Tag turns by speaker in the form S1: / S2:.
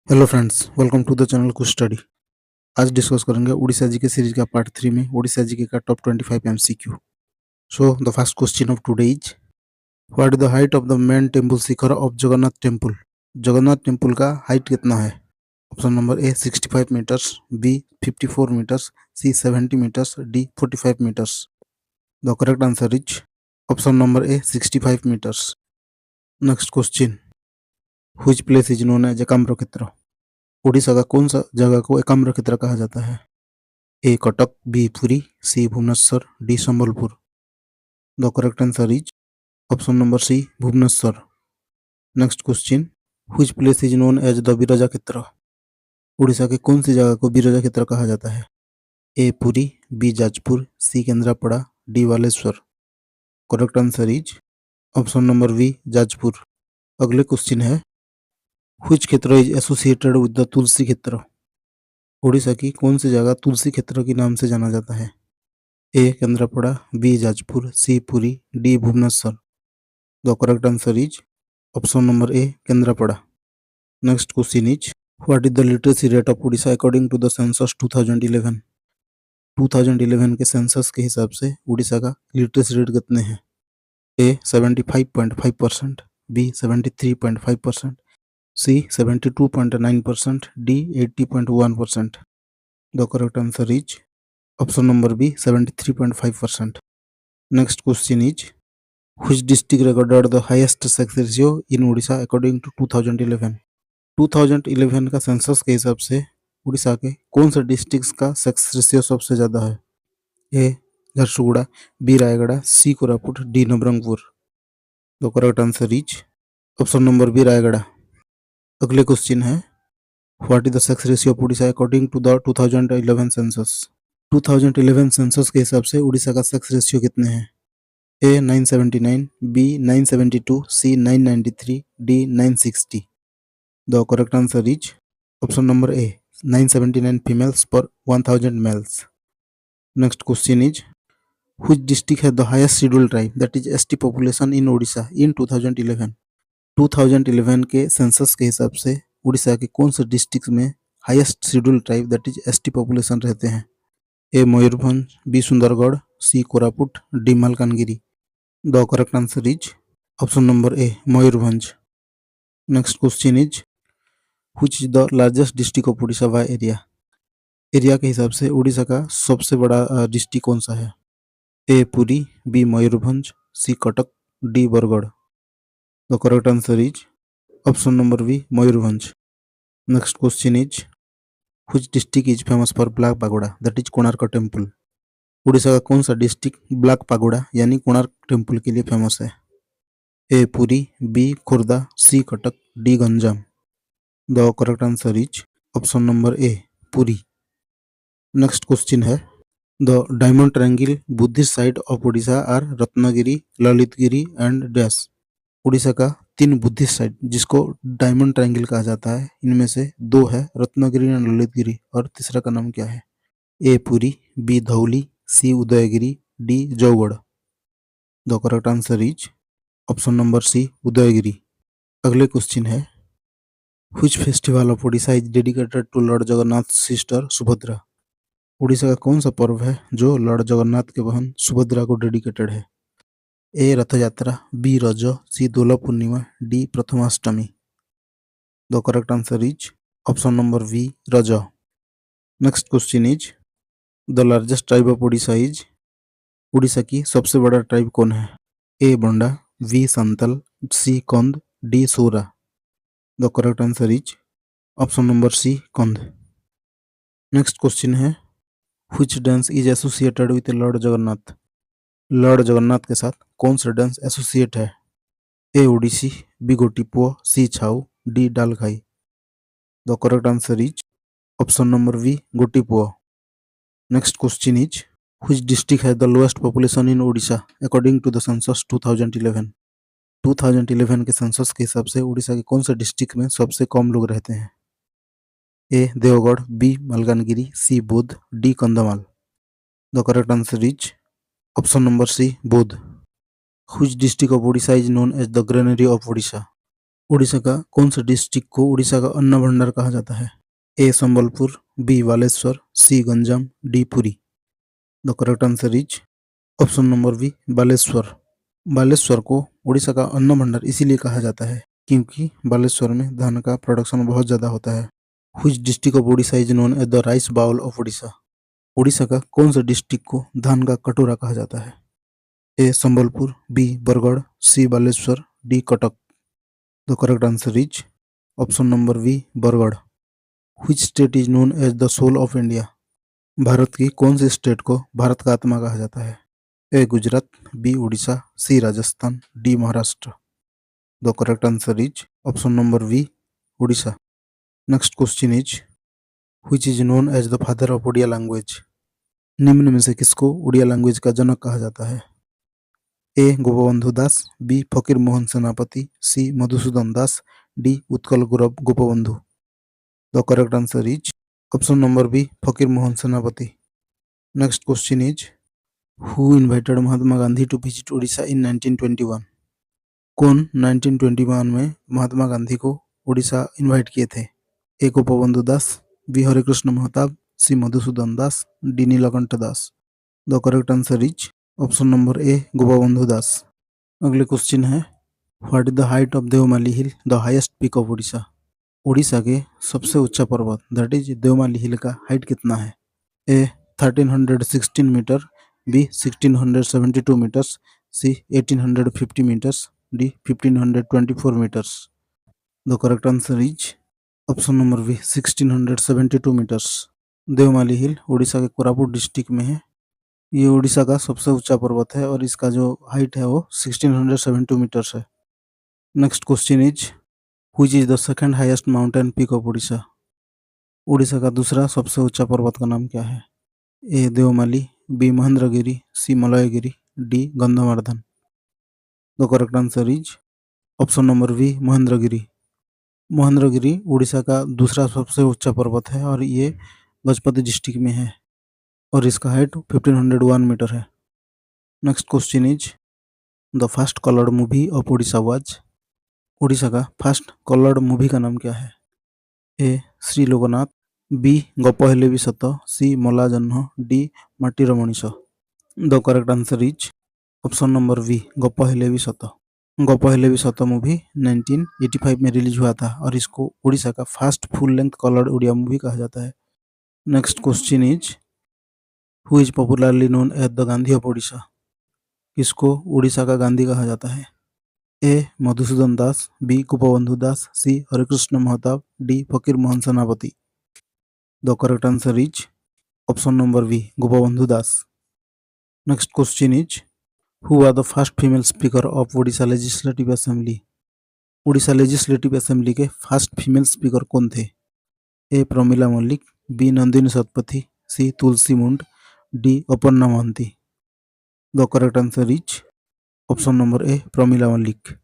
S1: Hello friends, welcome to the channel कुछ study. आज discuss करेंगे उड़ीसा जीके सीरीज का पार्ट 3 में उड़ीसा जीके का top 25 MCQ. So the first question of today is what is the height of the main temple shikhar of Jagannath temple. Jagannath temple का height कितना है? Option number A 65 meters, B 54 meters, C 70 meters, D 45 meters. The correct answer is option number A 65 meters. Next question, which place is known as Ekamra Kshetra. Orissa का कौन सा जगह को एकाम्र क्षेत्र कहा जाता है? A Cuttack, B Puri, C Bhubaneswar, D Sambalpur. The correct answer is option number C Bhubaneswar. Next question, which place is known as the Biraja Kshetra. Orissa के कौन सी जगह को बिरजा क्षेत्र कहा जाता है? A Puri, B Jajpur, C Kendrapara, D Baleswar. Correct answer is option number B Jajpur. अगले क्वेश्चन है, which Kshetra is associated with the Tulsi Kshetra. Orissa की कौन सी जगह तुलसी क्षेत्र के नाम से जाना जाता है? A Kendrapara, B Jajpur, C Puri, D Bhubaneswar. The correct answer is option number A Kendrapara. Next question is what is the literacy rate of Orissa according to the census 2011। 2011 के सेंसस के हिसाब से उड़ीसा का लिटरेसी रेट कितने हैं? A 75.5%, B 73.5%, C 72.9%, D 80.1%। The correct answer is option number B 73.5%। Next question is which district recorded the highest sex ratio in Odisha according to 2011। 2011 का census के हिसाब से उड़ीसा के कौन से डिस्ट्रिक्ट का सेक्स रेशियो सबसे ज़्यादा है? A Jharsuguda, B Rayagada, C Koraput, D Nabarangpur. The correct answer is option number B Rayagada. अगले क्वेश्चन है, what is the sex ratio of Orissa according to the 2011 census. 2011 census के हिसाब से उड़ीसा का सेक्स रेशियो कितने हैं? A 979, B 972, C 993, D 960। The correct answer is option number A 979 females पर 1000 males. Next question is which district है the highest scheduled tribe that is ST population in Odisha in 2011। 2011 के census के हिसाब से उड़ीसा के कौन से डिस्ट्रिक्ट में highest scheduled tribe that is ST population रहते हैं? A Mayurbhanj, B Sundargarh, C Koraput, D Malkangiri. The correct answer is option number A Mayurbhanj. Next question is which is the largest district of Orissa by area. Area के हिसाब से उड़ीसा का सबसे बड़ा district कौन सा है? A Puri, B Mayurbhanj, C Cuttack, D Bargarh. The correct answer is option number B Mayurbhanj. Next question is which district is famous for black pagoda that is Konark temple. Orissa का कौन सा डिस्ट्रिक्ट ब्लैक pagoda यानी कोणार्क टेम्पल के लिए फेमस है? A Puri, B Khurda, C Cuttack, D Ganjam. The correct answer is option number A Puri. Next question है, the diamond triangle Buddhist site of Orissa are Ratnagiri, Lalitgiri and dash. Orissa का 3 Buddhist site जिसको डायमंड ट्रायंगल कहा जाता है, इनमें से 2 है रत्नागिरी एंड ललितगिरी, और तीसरा का नाम क्या है? A Puri, B Dhauli, C Udayagiri, D Jaugarh. The correct answer is option number C Udayagiri. अगले क्वेश्चन है, which festival of Orissa is dedicated to lord Jagannath sister Subhadra. Orissa का कौन सा पर्व है जो लॉर्ड जगन्नाथ के बहन सुभद्रा को डेडिकेटेड है? ए रथ Yatra, B Raja, C Dol Purnima, D Prathamashtami. The correct answer is option number B Raja. Next question is the largest tribe of Orissa is. Orissa की सबसे बड़ा ट्राइब कौन है? ए बंडा, B Santal, C Kandh, D Sora. The correct answer is option number C Kandh. Next question है, which dance is associated with lord Jagannath. Lord Jagannath के साथ कौन सा डांस एसोसिएट है? A Odissi, B Gotipua, C Chhau, D Dalkhai. The correct answer is option number B Gotipua. Next question is which district has the lowest population in Odisha according to the census 2011। 2011 के census के हिसाब से उड़ीसा के कौन से डिस्ट्रिक्ट में सबसे कम लोग रहते हैं? A Deogarh, B Malkangiri, C Boudh, D Kandhamal. The correct answer is option number C Boudh. Which district of Orissa is known as the granary of Orissa. Orissa का कौन सा डिस्ट्रिक्ट को उड़ीसा का अन्न भंडार कहा जाता है? A Sambalpur, B Baleshwar, C Ganjam, D Puri. The correct answer is option number B Baleshwar. Baleshwar को उड़ीसा का अन्न भंडार इसीलिए कहा जाता है क्योंकि बालेश्वर में धान का प्रोडक्शन बहुत ज़्यादा होता है। Which district of Orissa is known as the rice bowl of Orissa? Orissa का कौन सा डिस्ट्रिक्ट को धान का कटोरा कहा जाता है? A Sambalpur, B Bargarh, C Baleshwar, D Cuttack. The correct answer is option number B Bargarh. Which state is known as the soul of India? Bharat की कौन सी स्टेट को भारत का आत्मा कहा जाता है? A Gujarat, B Orissa, C Rajasthan, D Maharashtra. The correct answer is option number B Orissa. Next question is which is known as the father of Odia language? निम्न में से किसको उड़िया लैंग्वेज का जनक कहा जाता है? ए Gopabandhu Das, B Fakir Mohan Senapati, C Madhusudan Das, D Utkal Gopabandhu. The correct answer is option number B Fakir Mohan Senapati. Next question is who invited Mahatma Gandhi to visit Orissa in 1921? कौन 1921 में महात्मा गांधी को उड़ीसा इनवाइट किए थे? A Gopabandhu Das, B Harekrushna Mahtab, C Madhusudan Das, D Nilakantha Das. The correct answer is option number A Gopabandhu Das. अगले क्वेश्चन है what is the height of Deomali hill, the highest peak of Orissa? Orissa के सबसे ऊंचा पर्वत दैट इज देवमाली हिल का हाइट कितना है? A 1316 metre, B 1672 metres, C 1850 metres, D 1524 metres. The correct answer is option number B 1672 metres. Deomali hill Orissa के Koraput district में है। ये उड़ीसा का सबसे ऊंचा पर्वत है और इसका जो हाइट है वो 1672 मीटर्स है। Next question is which is the second highest mountain peak of Orissa? Orissa का दूसरा सबसे ऊंचा पर्वत का नाम क्या है? A Deomali, B Mahendragiri, C Malayagiri, D Gandhamardan. The correct answer is option number B Mahendragiri. Mahendragiri Orissa का दूसरा सबसे ऊंचा पर्वत है और ये गजपति डिस्ट्रिक्ट में है और इसका हाइट 1501 मीटर है। Next question is the first coloured movie of Orissa was? Orissa का फर्स्ट कलर्ड मूवी का नाम क्या है? ए श्री लोकनाथ, बी गप हेले भी सत, सी मला Janha, D Matira Manisha. The correct answer is option number B Gapa Hele भी सत। गप हेले भी सत मूवी 1985 में रिलीज हुआ था और इसको उड़ीसा का first full length coloured Odia movie कहा जाता है। Next question is who is popularly known as the Gandhi of Orissa? किसको उड़ीसा का गांधी कहा जाता है? A Madhusudan Das, B Gopabandhu Das, C Harekrushna Mahtab, D Fakir Mohan Senapati. The correct answer is option number B Gopabandhu Das. Next question is who are the first female speaker of Orissa legislative assembly? Orissa legislative assembly के first female speaker कौन थे? A Pramila Mallik, B Nandini Satpathy, C Tulasi Munda, D Aparna Mohanty. The correct answer is option number A Pramila Mallik.